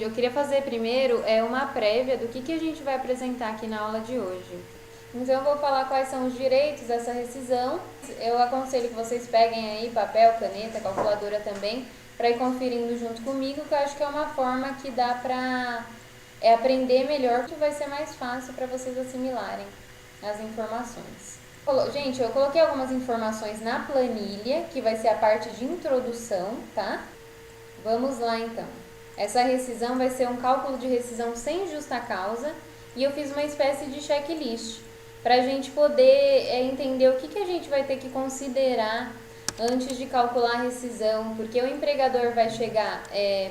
Eu queria fazer primeiro uma prévia do que a gente vai apresentar aqui na aula de hoje. Então eu vou falar quais são os direitos dessa rescisão. Eu aconselho que vocês peguem aí papel, caneta, calculadora também, para ir conferindo junto comigo, que eu acho que é uma forma que dá para aprender melhor, que vai ser mais fácil para vocês assimilarem as informações. Gente, eu coloquei algumas informações na planilha, que vai ser a parte de introdução, tá? Vamos lá então. Essa rescisão vai ser um cálculo de rescisão sem justa causa e eu fiz uma espécie de checklist para a gente poder entender o que a gente vai ter que considerar antes de calcular a rescisão, porque o empregador vai chegar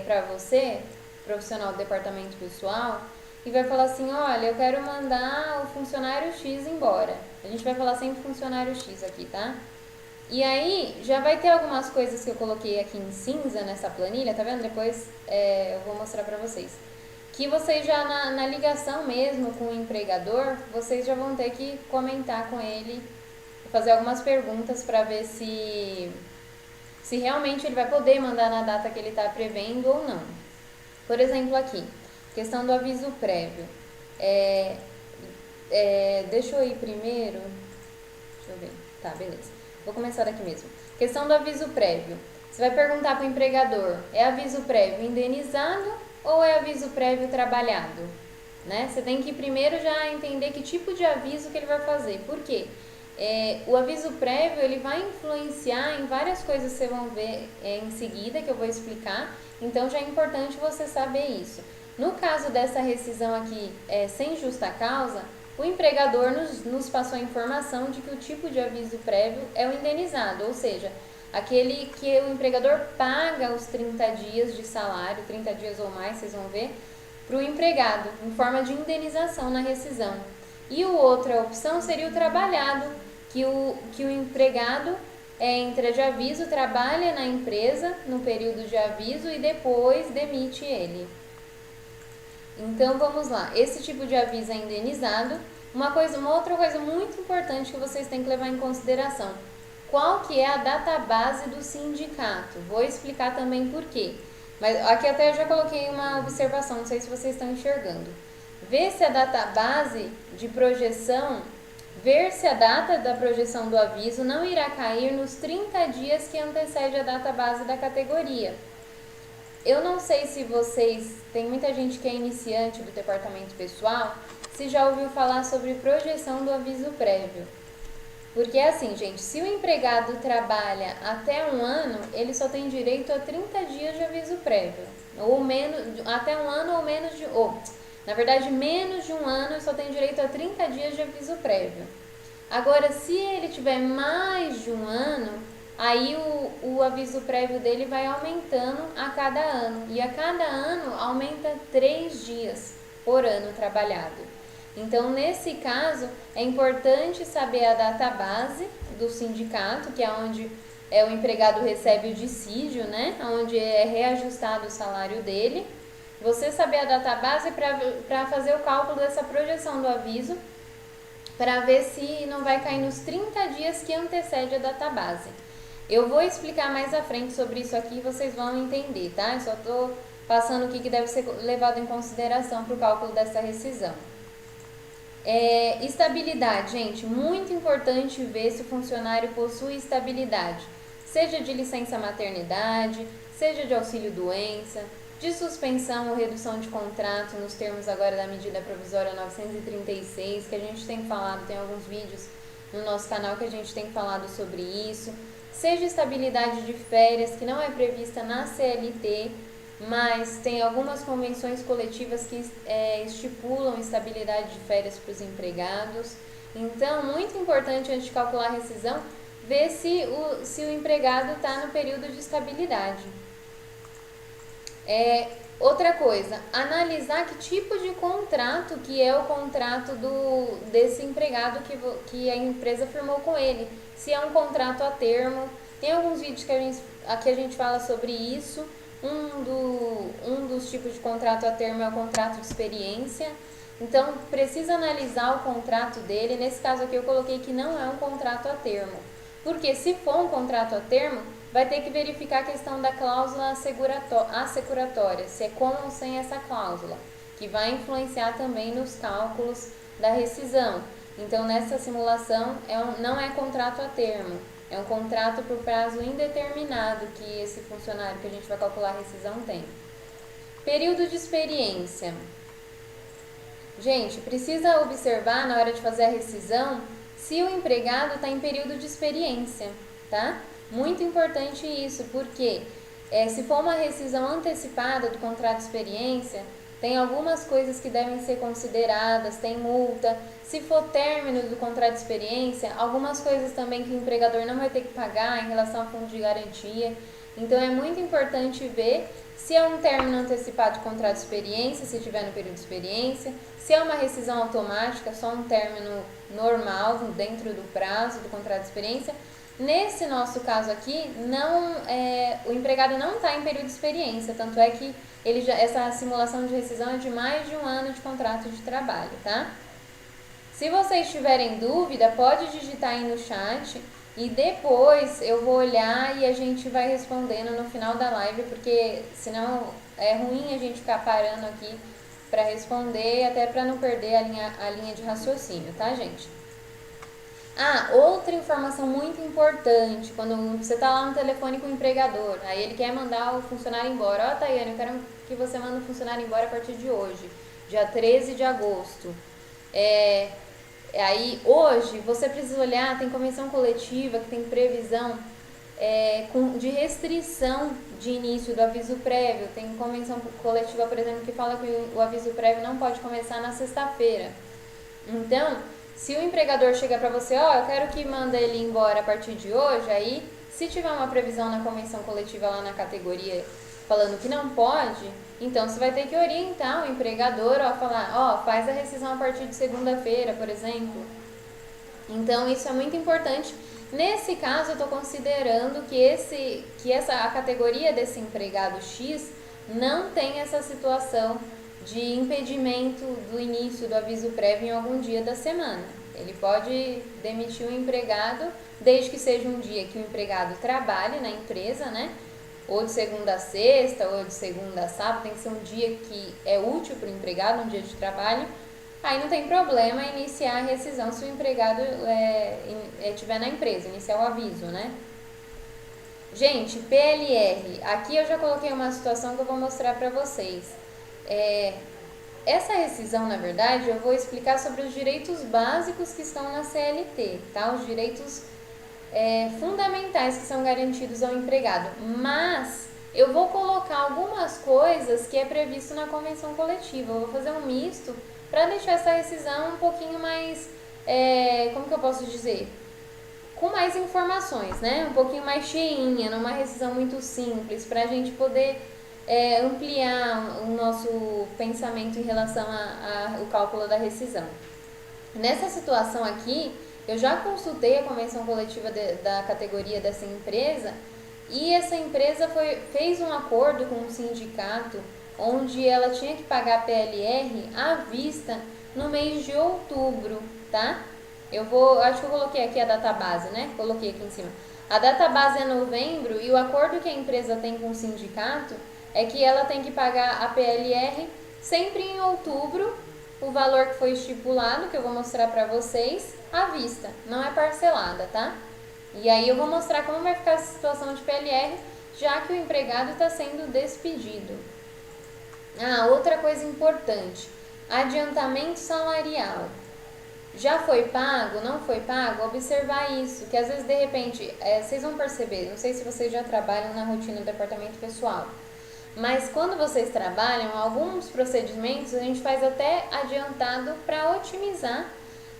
para você, profissional do departamento pessoal, e vai falar assim, olha, eu quero mandar o funcionário X embora. A gente vai falar sempre funcionário X aqui, tá? E aí, já vai ter algumas coisas que eu coloquei aqui em cinza nessa planilha, tá vendo? Depois eu vou mostrar pra vocês. Que vocês já na ligação mesmo com o empregador, vocês já vão ter que comentar com ele, fazer algumas perguntas pra ver se realmente ele vai poder mandar na data que ele tá prevendo ou não. Por exemplo aqui, questão do aviso prévio. Deixa eu ir primeiro. Deixa eu ver. Tá, beleza. Vou começar daqui mesmo. Questão do aviso prévio. Você vai perguntar para o empregador, é aviso prévio indenizado ou é aviso prévio trabalhado? Né? Você tem que primeiro já entender que tipo de aviso que ele vai fazer. Por quê? O aviso prévio ele vai influenciar em várias coisas que vocês vão ver em seguida, que eu vou explicar. Então já é importante você saber isso. No caso dessa rescisão aqui sem justa causa, o empregador nos passou a informação de que o tipo de aviso prévio é o indenizado, ou seja, aquele que o empregador paga os 30 dias de salário, 30 dias ou mais, vocês vão ver, para o empregado, em forma de indenização na rescisão. E outra opção seria o trabalhado, que o empregado entra de aviso, trabalha na empresa no período de aviso e depois demite ele. Então vamos lá, esse tipo de aviso é indenizado. Uma outra coisa muito importante que vocês têm que levar em consideração, qual que é a database do sindicato? Vou explicar também por quê. Mas aqui até eu já coloquei uma observação, não sei se vocês estão enxergando. Ver se a database de projeção, ver se a data da projeção do aviso não irá cair nos 30 dias que antecede a database da categoria. Eu não sei se vocês, tem muita gente que é iniciante do departamento pessoal, se já ouviu falar sobre projeção do aviso prévio. Porque é assim, gente, se o empregado trabalha até um ano, ele só tem direito a 30 dias de aviso prévio. Ou menos, até um ano ou menos de... na verdade, menos de um ano, ele só tem direito a 30 dias de aviso prévio. Agora, se ele tiver mais de um ano, aí o aviso prévio dele vai aumentando a cada ano. E a cada ano aumenta 3 dias por ano trabalhado. Então, nesse caso, é importante saber a database do sindicato, que é onde o empregado recebe o dissídio, né? Onde é reajustado o salário dele. Você saber a database para fazer o cálculo dessa projeção do aviso, para ver se não vai cair nos 30 dias que antecede a database. Eu vou explicar mais à frente sobre isso aqui e vocês vão entender, tá? Eu só estou passando o que deve ser levado em consideração para o cálculo dessa rescisão. Estabilidade, gente, muito importante ver se o funcionário possui estabilidade, seja de licença maternidade, seja de auxílio doença, de suspensão ou redução de contrato nos termos agora da medida provisória 936, que a gente tem falado, tem alguns vídeos no nosso canal que a gente tem falado sobre isso, seja estabilidade de férias, que não é prevista na CLT, mas tem algumas convenções coletivas que estipulam estabilidade de férias para os empregados. Então, muito importante antes de calcular a rescisão, ver se o empregado está no período de estabilidade. Outra coisa, analisar que tipo de contrato que é o contrato desse empregado que a empresa firmou com ele. Se é um contrato a termo, tem alguns vídeos que aqui a gente fala sobre isso. Um dos tipos de contrato a termo é o contrato de experiência. Então, precisa analisar o contrato dele. Nesse caso aqui eu coloquei que não é um contrato a termo. Porque se for um contrato a termo, vai ter que verificar a questão da cláusula assecuratória, se é com ou sem essa cláusula, que vai influenciar também nos cálculos da rescisão. Então, nessa simulação, não é contrato a termo, é um contrato por prazo indeterminado que esse funcionário que a gente vai calcular a rescisão tem. Período de experiência. Gente, precisa observar na hora de fazer a rescisão se o empregado está em período de experiência, tá? Muito importante isso, porque se for uma rescisão antecipada do contrato de experiência, tem algumas coisas que devem ser consideradas, tem multa. Se for término do contrato de experiência, algumas coisas também que o empregador não vai ter que pagar em relação ao fundo de garantia. Então, é muito importante ver se é um término antecipado de contrato de experiência, se tiver no período de experiência, se é uma rescisão automática, só um término normal, dentro do prazo do contrato de experiência. Nesse nosso caso aqui, o empregado não está em período de experiência, tanto é que essa simulação de rescisão é de mais de 1 ano de contrato de trabalho, tá? Se vocês tiverem dúvida, pode digitar aí no chat e depois eu vou olhar e a gente vai respondendo no final da live, porque senão é ruim a gente ficar parando aqui para responder, até para não perder a linha de raciocínio, tá, gente? Outra informação muito importante, quando você está lá no telefone com o empregador, aí ele quer mandar o funcionário embora. Tayane, eu quero que você mande o funcionário embora a partir de hoje, dia 13 de agosto. Aí hoje você precisa olhar, tem convenção coletiva que tem previsão de restrição de início do aviso prévio. Tem convenção coletiva, por exemplo, que fala que o aviso prévio não pode começar na sexta-feira. Então, se o empregador chega para você, eu quero que manda ele embora a partir de hoje, aí se tiver uma previsão na convenção coletiva lá na categoria falando que não pode, então você vai ter que orientar o empregador a falar, faz a rescisão a partir de segunda-feira, por exemplo. Então isso é muito importante. Nesse caso, eu estou considerando que a categoria desse empregado X não tem essa situação de impedimento do início do aviso prévio em algum dia da semana. Ele pode demitir o empregado, desde que seja um dia que o empregado trabalhe na empresa, né? Ou de segunda a sexta, ou de segunda a sábado, tem que ser um dia que é útil para o empregado, um dia de trabalho. Aí não tem problema iniciar a rescisão se o empregado estiver na empresa, iniciar o aviso, né? Gente, PLR, aqui eu já coloquei uma situação que eu vou mostrar para vocês. Essa rescisão, na verdade, eu vou explicar sobre os direitos básicos que estão na CLT, tá? Os direitos fundamentais que são garantidos ao empregado. Mas eu vou colocar algumas coisas que é previsto na convenção coletiva. Eu vou fazer um misto para deixar essa rescisão um pouquinho mais, como que eu posso dizer? Com mais informações, né? Um pouquinho mais cheinha, numa rescisão muito simples, para a gente poder ampliar o nosso pensamento em relação ao cálculo da rescisão. Nessa situação aqui, eu já consultei a convenção coletiva da categoria dessa empresa e essa empresa fez um acordo com o sindicato onde ela tinha que pagar PLR à vista no mês de outubro, tá? Acho que eu coloquei aqui a data base, né? Coloquei aqui em cima. A data base é novembro e o acordo que a empresa tem com o sindicato é que ela tem que pagar a PLR sempre em outubro, o valor que foi estipulado, que eu vou mostrar para vocês, à vista, não é parcelada, tá? E aí eu vou mostrar como vai ficar essa situação de PLR, já que o empregado está sendo despedido. Outra coisa importante, adiantamento salarial. Já foi pago, não foi pago? Observar isso, que às vezes, de repente, vocês vão perceber, não sei se vocês já trabalham na rotina do departamento pessoal, mas quando vocês trabalham, alguns procedimentos a gente faz até adiantado para otimizar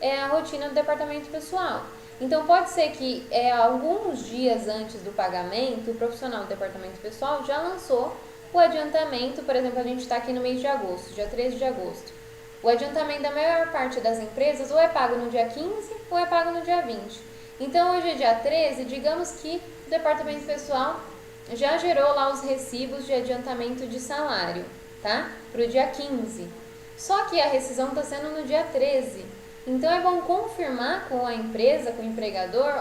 a rotina do departamento pessoal. Então, pode ser que alguns dias antes do pagamento, o profissional do departamento pessoal já lançou o adiantamento. Por exemplo, a gente está aqui no mês de agosto, dia 13 de agosto. O adiantamento da maior parte das empresas ou é pago no dia 15 ou é pago no dia 20. Então, hoje é dia 13, digamos que o departamento pessoal já gerou lá os recibos de adiantamento de salário, tá? Para o dia 15. Só que a rescisão está sendo no dia 13. Então, é bom confirmar com a empresa, com o empregador,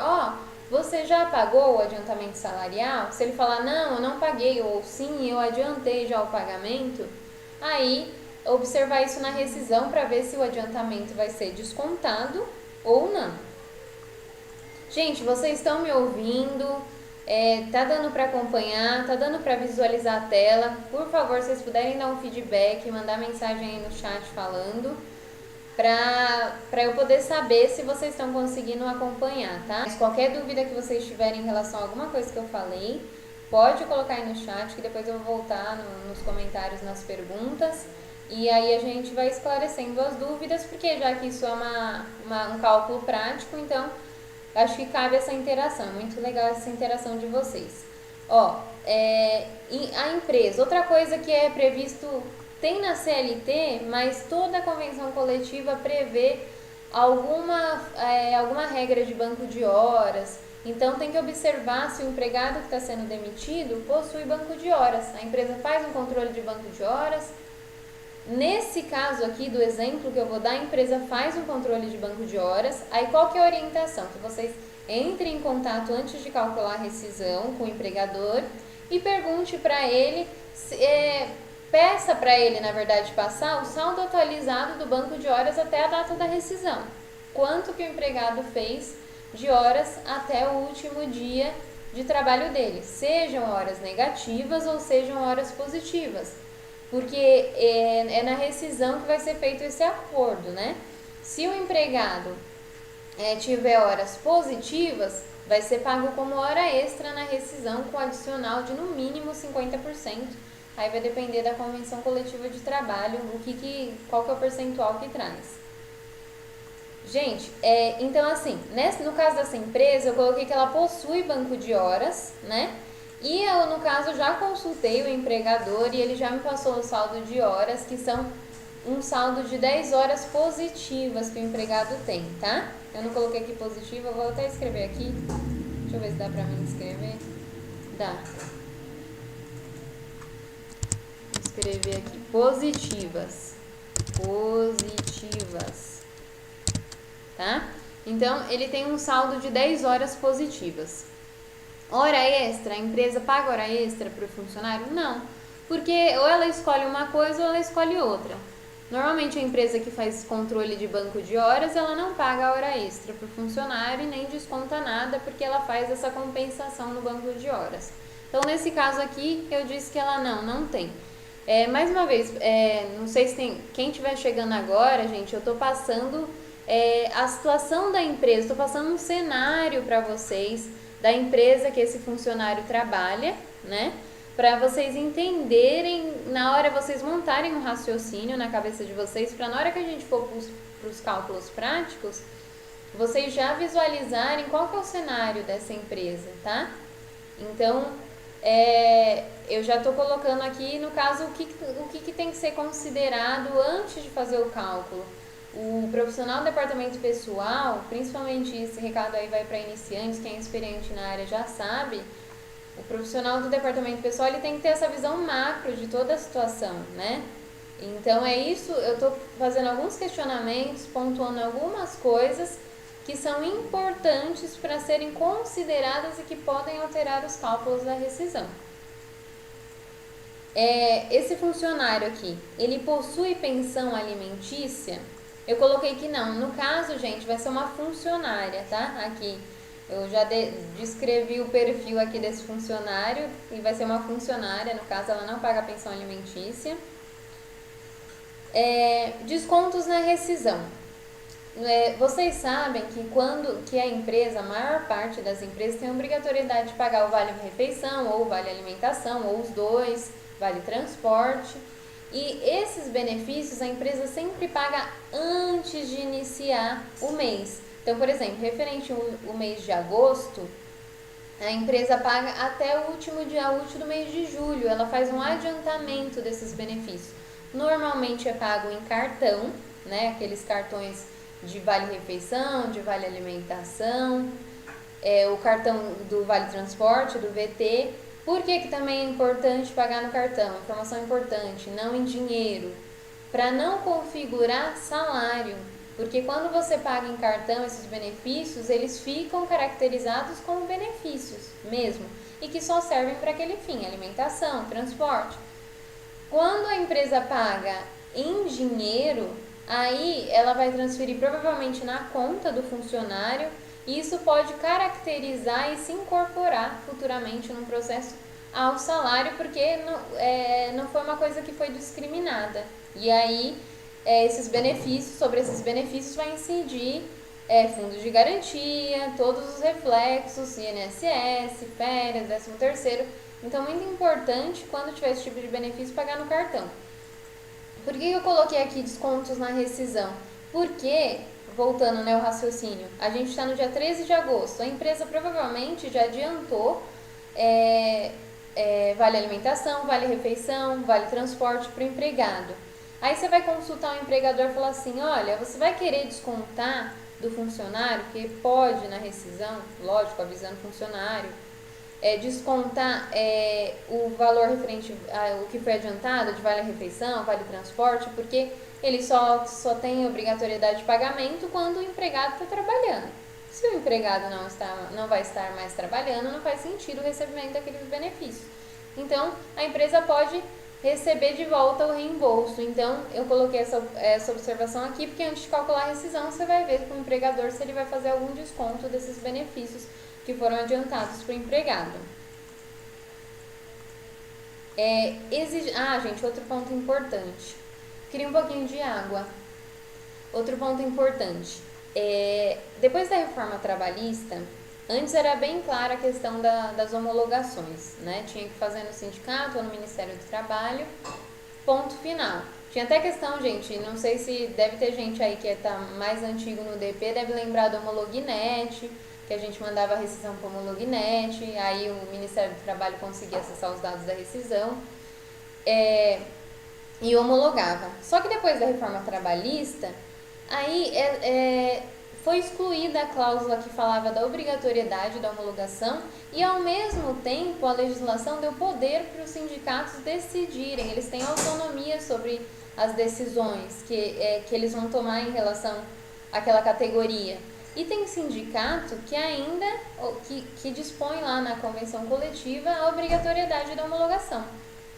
você já pagou o adiantamento salarial? Se ele falar, não, eu não paguei, ou sim, eu adiantei já o pagamento, aí observar isso na rescisão para ver se o adiantamento vai ser descontado ou não. Gente, vocês estão me ouvindo? Tá dando para acompanhar? Tá dando para visualizar a tela? Por favor, se vocês puderem dar um feedback, mandar mensagem aí no chat falando, para eu poder saber se vocês estão conseguindo acompanhar, tá? Mas qualquer dúvida que vocês tiverem em relação a alguma coisa que eu falei, pode colocar aí no chat, que depois eu vou voltar nos comentários, nas perguntas, e aí a gente vai esclarecendo as dúvidas, porque já que isso é um cálculo prático, então acho que cabe essa interação. Muito legal essa interação de vocês. Ó, a empresa, outra coisa que é previsto, tem na CLT, mas toda a convenção coletiva prevê alguma regra de banco de horas. Então tem que observar se o empregado que está sendo demitido possui banco de horas. A empresa faz um controle de banco de horas. Nesse caso aqui do exemplo que eu vou dar, a empresa faz um controle de banco de horas. Aí qual que é a orientação? Que vocês entrem em contato antes de calcular a rescisão com o empregador e pergunte para ele, peça para ele, na verdade, passar o saldo atualizado do banco de horas até a data da rescisão. Quanto que o empregado fez de horas até o último dia de trabalho dele, sejam horas negativas ou sejam horas positivas. Porque é na rescisão que vai ser feito esse acordo, né? Se o empregado tiver horas positivas, vai ser pago como hora extra na rescisão com adicional de no mínimo 50%. Aí vai depender da convenção coletiva de trabalho, qual que é o percentual que traz. Gente, então assim, no caso dessa empresa, eu coloquei que ela possui banco de horas, né? E eu, no caso, já consultei o empregador e ele já me passou o saldo de horas, que são um saldo de 10 horas positivas que o empregado tem, tá? Eu não coloquei aqui positivo, eu vou até escrever aqui. Deixa eu ver se dá pra mim escrever. Dá. Vou escrever aqui. Positivas. Tá? Então, ele tem um saldo de 10 horas positivas. Hora extra, a empresa paga hora extra para o funcionário? Não, porque ou ela escolhe uma coisa ou ela escolhe outra. Normalmente a empresa que faz controle de banco de horas, ela não paga a hora extra para o funcionário e nem desconta nada, porque ela faz essa compensação no banco de horas. Então, nesse caso aqui, eu disse que ela não tem. Mais uma vez, não sei se tem quem estiver chegando agora, gente, eu estou passando a situação da empresa, estou passando um cenário para vocês da empresa que esse funcionário trabalha, né? Para vocês entenderem, na hora vocês montarem um raciocínio na cabeça de vocês, para na hora que a gente for para os cálculos práticos, vocês já visualizarem qual que é o cenário dessa empresa, tá? Então, eu já estou colocando aqui, no caso, o que tem que ser considerado antes de fazer o cálculo. O profissional do departamento pessoal, principalmente esse recado aí vai para iniciantes, quem é experiente na área já sabe, o profissional do departamento pessoal ele tem que ter essa visão macro de toda a situação, né? Então é isso, eu estou fazendo alguns questionamentos, pontuando algumas coisas que são importantes para serem consideradas e que podem alterar os cálculos da rescisão. Esse funcionário aqui, ele possui pensão alimentícia? Eu coloquei que não. No caso, gente, vai ser uma funcionária, tá? Aqui, eu já descrevi o perfil aqui desse funcionário e vai ser uma funcionária, no caso, ela não paga pensão alimentícia. Descontos na rescisão. Vocês sabem que a empresa, a maior parte das empresas tem a obrigatoriedade de pagar o vale-refeição ou o vale-alimentação, ou os dois, vale-transporte. E esses benefícios a empresa sempre paga antes de iniciar o mês. Então, por exemplo, referente ao mês de agosto, a empresa paga até o último dia útil do mês de julho. Ela faz um adiantamento desses benefícios. Normalmente é pago em cartão, né? Aqueles cartões de vale-refeição, de vale-alimentação, o cartão do vale-transporte, do VT. Por que também é importante pagar no cartão? Informação importante, não em dinheiro. Para não configurar salário. Porque quando você paga em cartão esses benefícios, eles ficam caracterizados como benefícios mesmo, e que só servem para aquele fim, alimentação, transporte. Quando a empresa paga em dinheiro, aí ela vai transferir provavelmente na conta do funcionário, e isso pode caracterizar e se incorporar futuramente num processo ao salário, porque não foi uma coisa que foi discriminada. E aí, sobre esses benefícios vai incidir fundos de garantia, todos os reflexos, INSS, férias, 13º. Então, muito importante, quando tiver esse tipo de benefício, pagar no cartão. Por que eu coloquei aqui descontos na rescisão? Porque, voltando, né, ao raciocínio, a gente está no dia 13 de agosto, a empresa provavelmente já adiantou vale alimentação, vale refeição, vale transporte para o empregado. Aí você vai consultar o empregador e falar assim, olha, você vai querer descontar do funcionário, que pode na rescisão, lógico, avisando o funcionário, descontar o valor referente ao que foi adiantado, de vale refeição, vale transporte, porque ele só tem obrigatoriedade de pagamento quando o empregado está trabalhando. Se o empregado não vai estar mais trabalhando, não faz sentido o recebimento daqueles benefícios. Então, a empresa pode receber de volta o reembolso. Então, eu coloquei essa observação aqui, porque antes de calcular a rescisão, você vai ver com o empregador se ele vai fazer algum desconto desses benefícios que foram adiantados para o empregado. Gente, outro ponto importante. Queria um pouquinho de água. Outro ponto importante. Depois da reforma trabalhista, antes era bem clara a questão das homologações, né? Tinha que fazer no sindicato ou no Ministério do Trabalho, ponto final. Tinha até questão, gente, não sei se deve ter gente aí que tá mais antigo no DP, deve lembrar do Homolognet, que a gente mandava a rescisão para o Homolognet, aí o Ministério do Trabalho conseguia acessar os dados da rescisão e homologava. Só que depois da reforma trabalhista, aí foi excluída a cláusula que falava da obrigatoriedade da homologação e, ao mesmo tempo, a legislação deu poder para os sindicatos decidirem. Eles têm autonomia sobre as decisões que eles vão tomar em relação àquela categoria. E tem sindicato que ainda que dispõe lá na convenção coletiva a obrigatoriedade da homologação.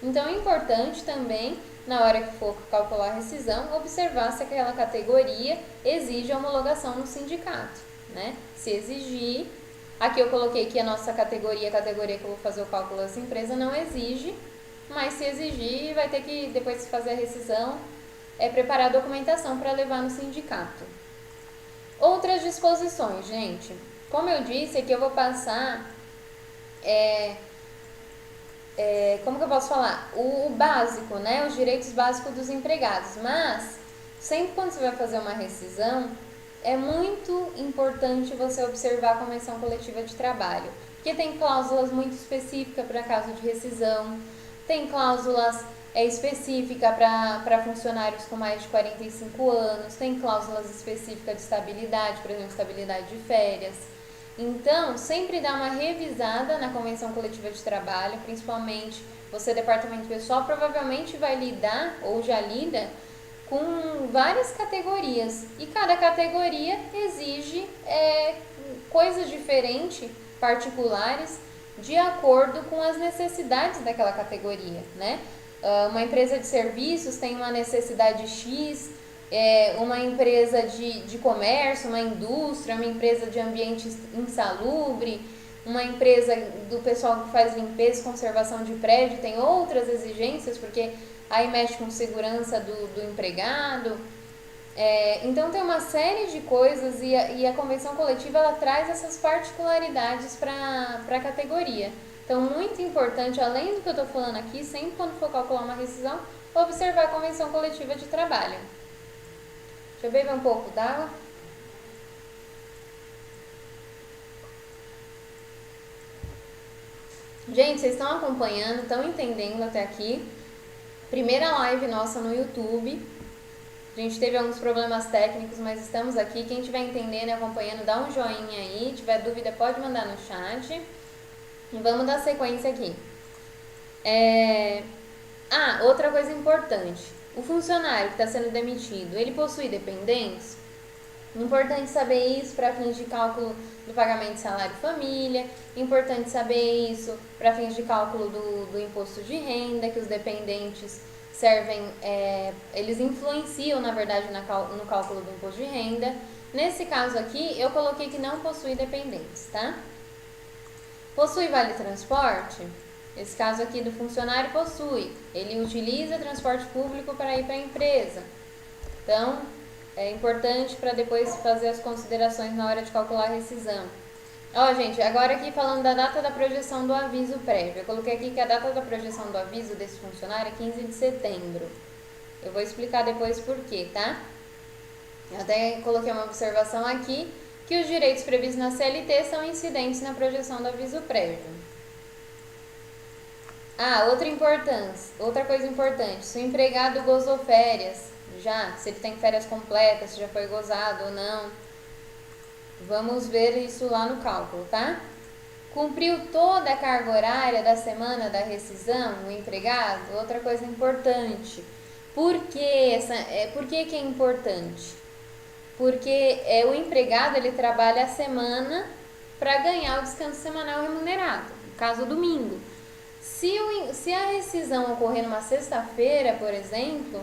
Então é importante também, na hora que for calcular a rescisão, observar se aquela categoria exige a homologação no sindicato, né? Se exigir, aqui eu coloquei que a nossa categoria que eu vou fazer o cálculo dessa empresa não exige, mas se exigir, vai ter que, depois de fazer a rescisão, preparar a documentação para levar no sindicato. Outras disposições, gente. Como eu disse, aqui eu vou passar... como que eu posso falar? O básico, né? Os direitos básicos dos empregados. Mas, sempre quando você vai fazer uma rescisão, é muito importante você observar a Convenção Coletiva de Trabalho. Porque tem cláusulas muito específicas para caso de rescisão, tem cláusulas específicas para funcionários com mais de 45 anos, tem cláusulas específicas de estabilidade, por exemplo, estabilidade de férias. Então, sempre dá uma revisada na Convenção Coletiva de Trabalho, principalmente você, departamento pessoal, provavelmente vai lidar ou já lida com várias categorias e cada categoria exige coisas diferentes, particulares, de acordo com as necessidades daquela categoria, né? Uma empresa de serviços tem uma necessidade X, uma empresa de comércio, uma indústria, uma empresa de ambiente insalubre, uma empresa do pessoal que faz limpeza e conservação de prédio tem outras exigências, porque aí mexe com segurança do empregado. Então tem uma série de coisas e a convenção coletiva ela traz essas particularidades para a categoria. Então, muito importante, além do que eu estou falando aqui, sempre quando for calcular uma rescisão, observar a Convenção Coletiva de Trabalho. Deixa eu beber um pouco d'água. Gente, vocês estão acompanhando, estão entendendo até aqui? Primeira live nossa no YouTube. A gente teve alguns problemas técnicos, mas estamos aqui. Quem estiver entendendo e acompanhando, dá um joinha aí. Se tiver dúvida, pode mandar no chat. E vamos dar sequência aqui. Outra coisa importante. O funcionário que está sendo demitido, ele possui dependentes? Importante saber isso para fins de cálculo do pagamento de salário família, importante saber isso para fins de cálculo do imposto de renda, que os dependentes servem, eles influenciam, na verdade, no cálculo do imposto de renda. Nesse caso aqui, eu coloquei que não possui dependentes, tá? Possui vale transporte? Esse caso aqui do funcionário possui. Ele utiliza transporte público para ir para a empresa. Então, é importante para depois fazer as considerações na hora de calcular a rescisão. Ó, gente, agora aqui falando da data da projeção do aviso prévio. Eu coloquei aqui que a data da projeção do aviso desse funcionário é 15 de setembro. Eu vou explicar depois por quê, tá? Eu até coloquei uma observação aqui, que os direitos previstos na CLT são incidentes na projeção do aviso prévio. Ah, outra coisa importante, se o empregado gozou férias, se ele tem férias completas, se já foi gozado ou não, vamos ver isso lá no cálculo, tá? Cumpriu toda a carga horária da semana da rescisão, o empregado? Outra coisa importante. Por que que é importante? Porque o empregado ele trabalha a semana para ganhar o descanso semanal remunerado, no caso domingo. Se a rescisão ocorrer numa sexta-feira, por exemplo,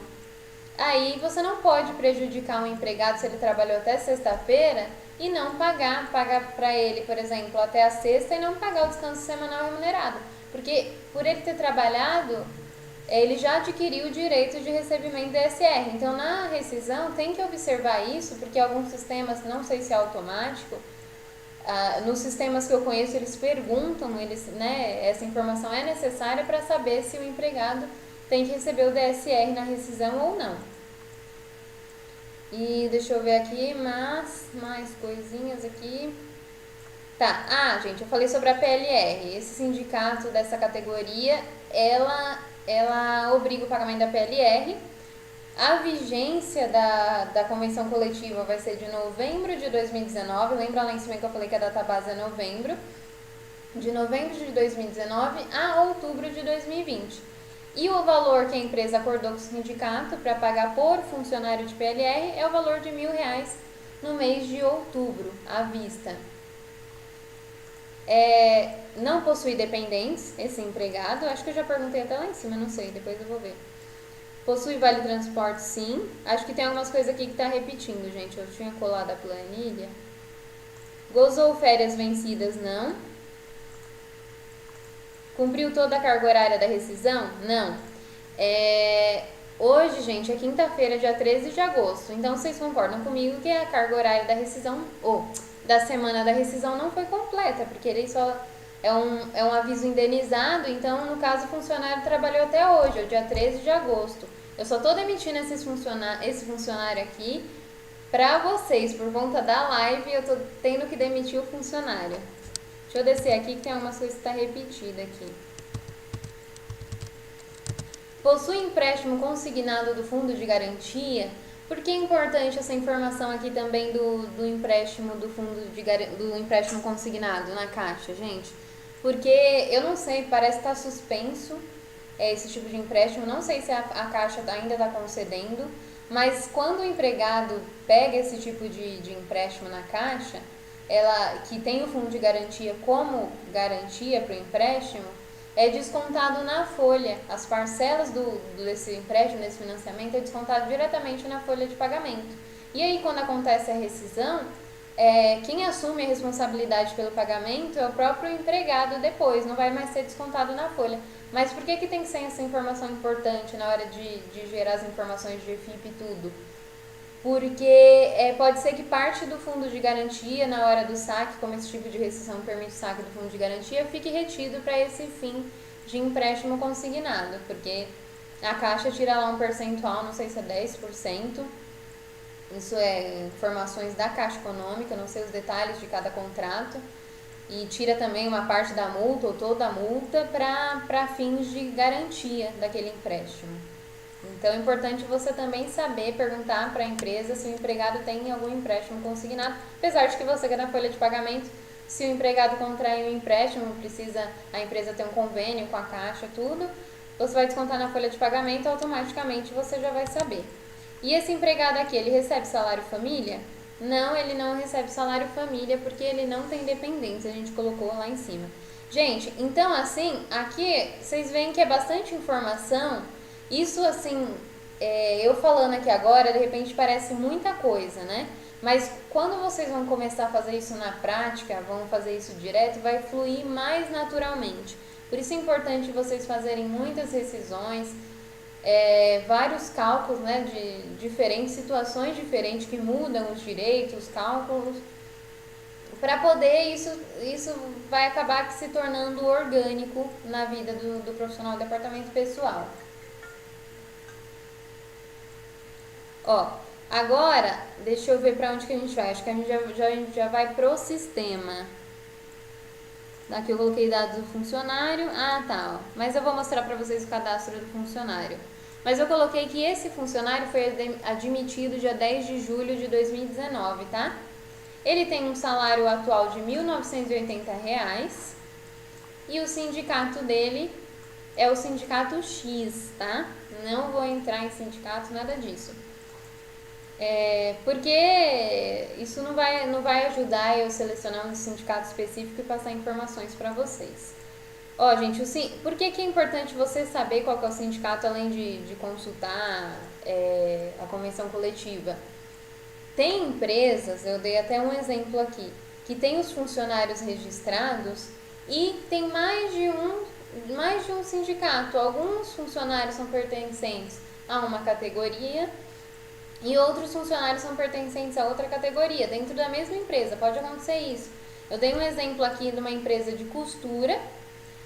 aí você não pode prejudicar o empregado se ele trabalhou até sexta-feira e não pagar para ele, por exemplo, até a sexta e não pagar o descanso semanal remunerado. Porque por ele ter trabalhado, ele já adquiriu o direito de recebimento do ISR. Então, na rescisão, tem que observar isso, porque alguns sistemas, não sei se é automático, nos sistemas que eu conheço, eles perguntam, essa informação é necessária para saber se o empregado tem que receber o DSR na rescisão ou não. E deixa eu ver aqui, mais coisinhas aqui. Tá, gente, eu falei sobre a PLR. Esse sindicato dessa categoria, ela obriga o pagamento da PLR. A vigência da convenção coletiva vai ser de novembro de 2019. Lembra lá em cima que eu falei que a data base é novembro? De novembro de 2019 a outubro de 2020. E o valor que a empresa acordou com o sindicato para pagar por funcionário de PLR é o valor de R$1.000 no mês de outubro, à vista. Não possui dependentes, esse empregado. Acho que eu já perguntei até lá em cima, não sei, depois eu vou ver. Possui vale transporte, sim. Acho que tem algumas coisas aqui que tá repetindo, gente. Eu tinha colado a planilha. Gozou férias vencidas, não. Cumpriu toda a carga horária da rescisão? Não. Hoje, gente, é quinta-feira, dia 13 de agosto. Então, vocês concordam comigo que a carga horária da rescisão, da semana da rescisão, não foi completa, porque ele só é um aviso indenizado. Então, no caso, o funcionário trabalhou até hoje, é o dia 13 de agosto. Eu só tô demitindo esse funcionário aqui pra vocês, por conta da live, eu tô tendo que demitir o funcionário. Deixa eu descer aqui que tem algumas coisas que tá repetida aqui. Possui empréstimo consignado do fundo de garantia? Por que é importante essa informação aqui também do empréstimo do do empréstimo consignado na Caixa, gente? Porque eu não sei, parece que está suspenso esse tipo de empréstimo, não sei se a Caixa ainda está concedendo, mas quando o empregado pega esse tipo de empréstimo na Caixa, que tem o fundo de garantia como garantia para o empréstimo, é descontado na folha. As parcelas desse empréstimo, desse financiamento, é descontado diretamente na folha de pagamento. E aí, quando acontece a rescisão, quem assume a responsabilidade pelo pagamento é o próprio empregado depois, não vai mais ser descontado na folha. Mas por que tem que ser essa informação importante na hora de gerar as informações de FIP e tudo? Porque pode ser que parte do fundo de garantia, na hora do saque, como esse tipo de rescisão permite o saque do fundo de garantia, fique retido para esse fim de empréstimo consignado, porque a Caixa tira lá um percentual, não sei se é 10%, isso é informações da Caixa Econômica, não sei os detalhes de cada contrato, e tira também uma parte da multa ou toda a multa para fins de garantia daquele empréstimo. Então é importante você também saber perguntar para a empresa se o empregado tem algum empréstimo consignado, apesar de que você que é na folha de pagamento, se o empregado contrair um empréstimo, a empresa ter um convênio com a Caixa, tudo, você vai descontar na folha de pagamento, automaticamente você já vai saber. E esse empregado aqui, ele recebe salário família? Não, ele não recebe salário família porque ele não tem dependência, a gente colocou lá em cima. Gente, então assim, aqui vocês veem que é bastante informação. Isso assim, eu falando aqui agora, de repente parece muita coisa, né? Mas quando vocês vão começar a fazer isso na prática, vão fazer isso direto, vai fluir mais naturalmente. Por isso é importante vocês fazerem muitas rescisões, vários cálculos, né, de diferentes situações diferentes que mudam os direitos, os cálculos, para poder isso vai acabar se tornando orgânico na vida do profissional do departamento pessoal. Ó, agora deixa eu ver para onde que a gente vai. Acho que a gente já vai pro sistema. Aqui eu coloquei dados do funcionário. Ah, tá. Ó. Mas eu vou mostrar para vocês o cadastro do funcionário. Mas eu coloquei que esse funcionário foi admitido dia 10 de julho de 2019, tá? Ele tem um salário atual de R$ 1.980 e o sindicato dele é o sindicato X, tá? Não vou entrar em sindicato, nada disso. Porque isso não vai ajudar eu selecionar um sindicato específico e passar informações para vocês. Ó, gente, por que é importante você saber qual que é o sindicato, além de consultar a convenção coletiva? Tem empresas, eu dei até um exemplo aqui, que tem os funcionários registrados e tem mais de um sindicato. Alguns funcionários são pertencentes a uma categoria e outros funcionários são pertencentes a outra categoria, dentro da mesma empresa, pode acontecer isso. Eu dei um exemplo aqui de uma empresa de costura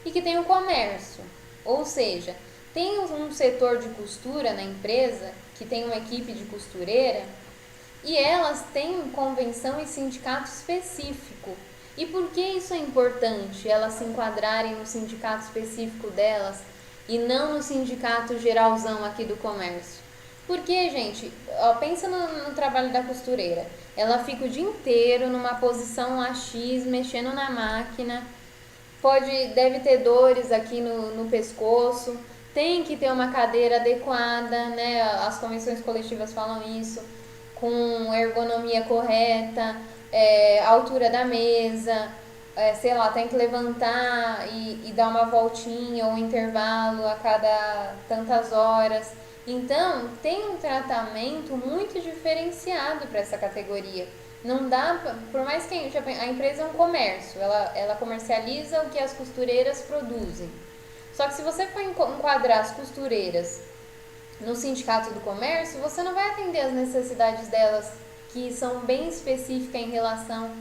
e que tem o comércio, ou seja, tem um setor de costura na empresa, que tem uma equipe de costureira, e elas têm convenção e sindicato específico. E por que isso é importante, elas se enquadrarem no sindicato específico delas e não no sindicato geralzão aqui do comércio? Porque, gente, ó, pensa no trabalho da costureira. Ela fica o dia inteiro numa posição lá X, mexendo na máquina. Deve ter dores aqui no pescoço. Tem que ter uma cadeira adequada, né? As convenções coletivas falam isso. Com ergonomia correta, altura da mesa, sei lá, tem que levantar e dar uma voltinha ou um intervalo a cada tantas horas. Então, tem um tratamento muito diferenciado para essa categoria. Não dá, por mais que a empresa é um comércio, ela comercializa o que as costureiras produzem. Só que se você for enquadrar as costureiras no sindicato do comércio, você não vai atender as necessidades delas, que são bem específicas em relação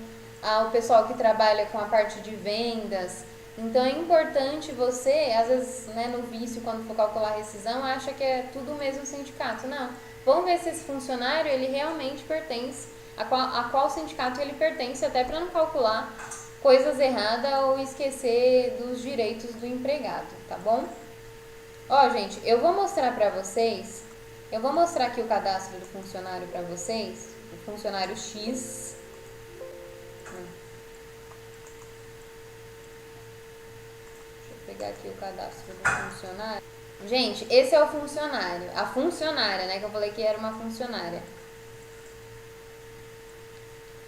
ao pessoal que trabalha com a parte de vendas. Então é importante você, às vezes, né, no vício, quando for calcular a rescisão, acha que é tudo o mesmo sindicato. Não. Vamos ver se esse funcionário ele realmente pertence, a qual sindicato ele pertence, até para não calcular coisas erradas ou esquecer dos direitos do empregado, tá bom? Ó, gente, eu vou mostrar pra vocês, eu vou mostrar aqui o cadastro do funcionário pra vocês, o funcionário X. Pegar aqui o cadastro do funcionário. Gente, esse é o funcionário, a funcionária, né, que eu falei que era uma funcionária.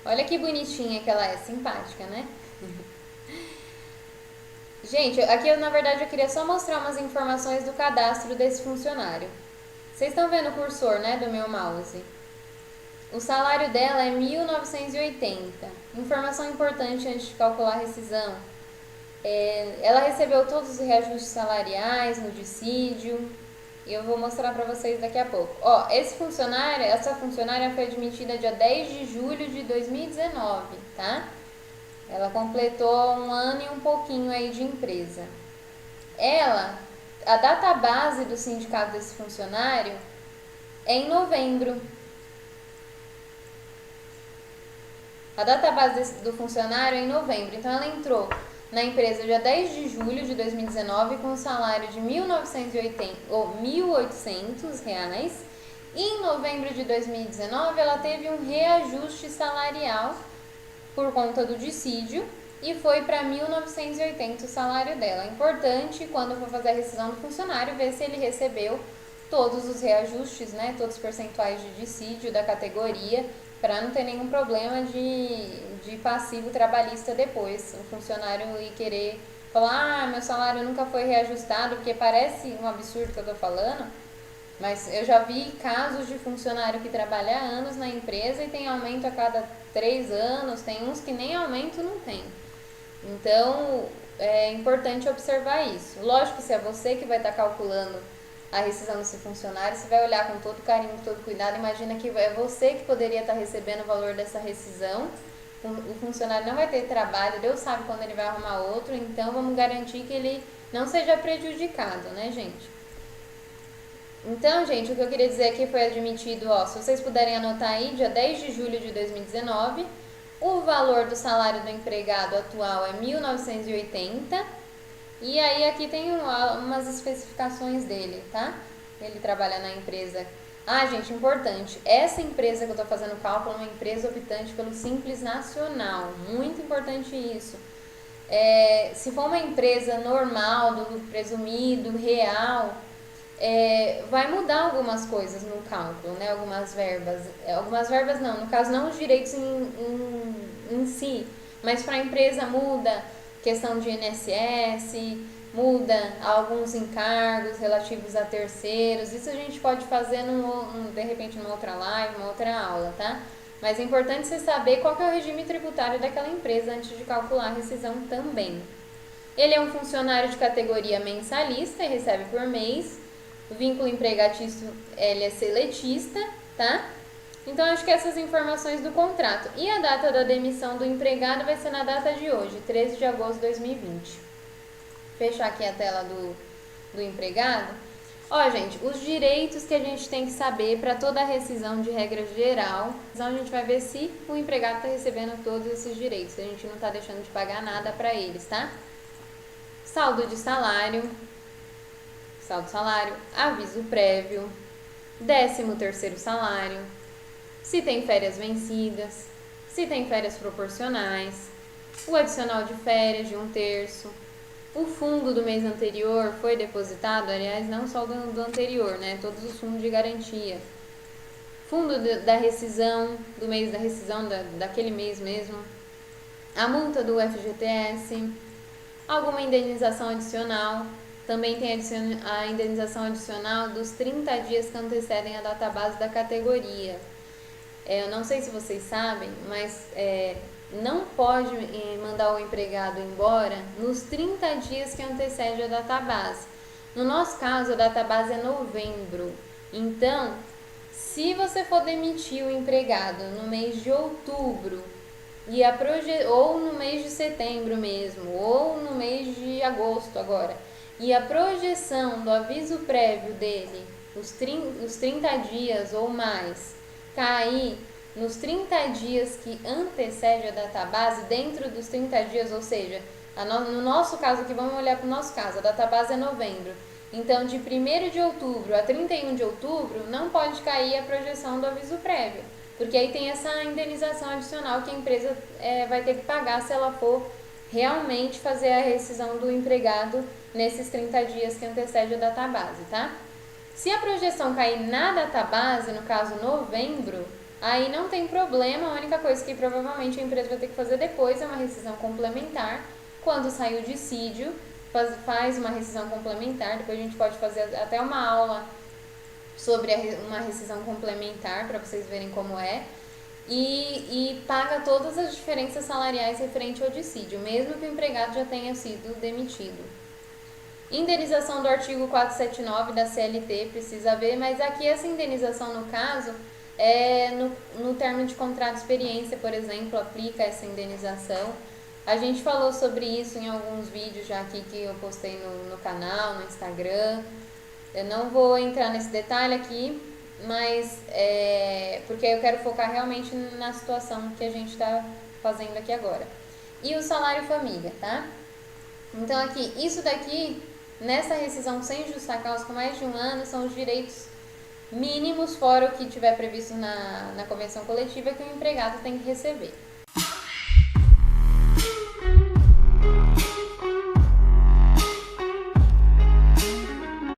Olha que bonitinha que ela é, simpática, né? Gente, aqui na verdade eu queria só mostrar umas informações do cadastro desse funcionário. Vocês estão vendo o cursor, né, do meu mouse? O salário dela é 1.980. Informação importante antes de calcular a rescisão. Ela recebeu todos os reajustes salariais no dissídio. E eu vou mostrar para vocês daqui a pouco. Ó, essa funcionária foi admitida dia 10 de julho de 2019, tá? Ela completou 1 ano e um pouquinho aí de empresa. A data base do sindicato desse funcionário é em novembro. A data base do funcionário é em novembro. Então ela entrou na empresa dia 10 de julho de 2019 com um salário de R$ 1.800 e em novembro de 2019 ela teve um reajuste salarial por conta do dissídio e foi para 1.980 o salário dela. É importante, quando for fazer a rescisão do funcionário, ver se ele recebeu todos os reajustes, né, todos os percentuais de dissídio da categoria, para não ter nenhum problema de passivo trabalhista depois. O funcionário ir querer falar, meu salário nunca foi reajustado, porque parece um absurdo que eu tô falando, mas eu já vi casos de funcionário que trabalha há anos na empresa e tem aumento a cada 3 anos, tem uns que nem aumento não tem. Então, é importante observar isso. Lógico que se é você que vai estar calculando a rescisão desse funcionário, você vai olhar com todo carinho, com todo cuidado, imagina que é você que poderia estar recebendo o valor dessa rescisão, o funcionário não vai ter trabalho, Deus sabe quando ele vai arrumar outro, então vamos garantir que ele não seja prejudicado, né, gente? Então, gente, o que eu queria dizer aqui foi admitido, ó, se vocês puderem anotar aí, dia 10 de julho de 2019, o valor do salário do empregado atual é 1.980, e aí aqui tem umas especificações dele, tá? Ele trabalha na empresa. Ah, gente, importante, essa empresa que eu tô fazendo o cálculo é uma empresa optante pelo Simples Nacional, muito importante isso. Se for uma empresa normal, do presumido, real, vai mudar algumas coisas no cálculo, né? Algumas verbas não, no caso não os direitos em si, mas para a empresa muda questão de INSS, muda alguns encargos relativos a terceiros. Isso a gente pode fazer de repente numa outra live, numa outra aula, tá? Mas é importante você saber qual que é o regime tributário daquela empresa antes de calcular a rescisão também. Ele é um funcionário de categoria mensalista e recebe por mês. O vínculo empregatício, ele é seletista, tá? Então, acho que essas informações do contrato. E a data da demissão do empregado vai ser na data de hoje, 13 de agosto de 2020. Fechar aqui a tela do empregado. Ó, gente, os direitos que a gente tem que saber para toda a rescisão de regra geral. Então, a gente vai ver se o empregado está recebendo todos esses direitos. Se a gente não está deixando de pagar nada para eles, tá? Saldo de salário, aviso prévio, 13º salário, se tem férias vencidas, se tem férias proporcionais, o adicional de férias de 1/3, o fundo do mês anterior foi depositado, aliás, não só do anterior, né? Todos os fundos de garantia. Fundo da rescisão, do mês da rescisão daquele mês mesmo, a multa do FGTS, alguma indenização adicional. Também tem a indenização adicional dos 30 dias que antecedem a database da categoria. Eu não sei se vocês sabem, mas não pode mandar o empregado embora nos 30 dias que antecede a database. No nosso caso, a database é novembro. Então, se você for demitir o empregado no mês de outubro, ou no mês de setembro mesmo, ou no mês de agosto agora, e a projeção do aviso prévio dele, os 30 dias ou mais, cair nos 30 dias que antecede a database, dentro dos 30 dias, ou seja, no nosso caso aqui, vamos olhar para o nosso caso, a database é novembro. Então, de 1º de outubro a 31 de outubro, não pode cair a projeção do aviso prévio, porque aí tem essa indenização adicional que a empresa vai ter que pagar se ela for realmente fazer a rescisão do empregado nesses 30 dias que antecede a database, tá? Se a projeção cair na database, no caso novembro, aí não tem problema, a única coisa que provavelmente a empresa vai ter que fazer depois é uma rescisão complementar. Quando sair o dissídio, faz uma rescisão complementar, depois a gente pode fazer até uma aula sobre uma rescisão complementar para vocês verem como é. E paga todas as diferenças salariais referente ao dissídio, mesmo que o empregado já tenha sido demitido. Indenização do artigo 479 da CLT, precisa ver, mas aqui essa indenização, no caso, no termo de contrato de experiência, por exemplo, aplica essa indenização. A gente falou sobre isso em alguns vídeos já aqui que eu postei no canal, no Instagram. Eu não vou entrar nesse detalhe aqui, mas porque eu quero focar realmente na situação que a gente está fazendo aqui agora. E o salário família, tá? Então aqui, isso daqui, nessa rescisão sem justa causa com mais de 1 ano, são os direitos mínimos, fora o que tiver previsto na convenção coletiva, que o empregado tem que receber.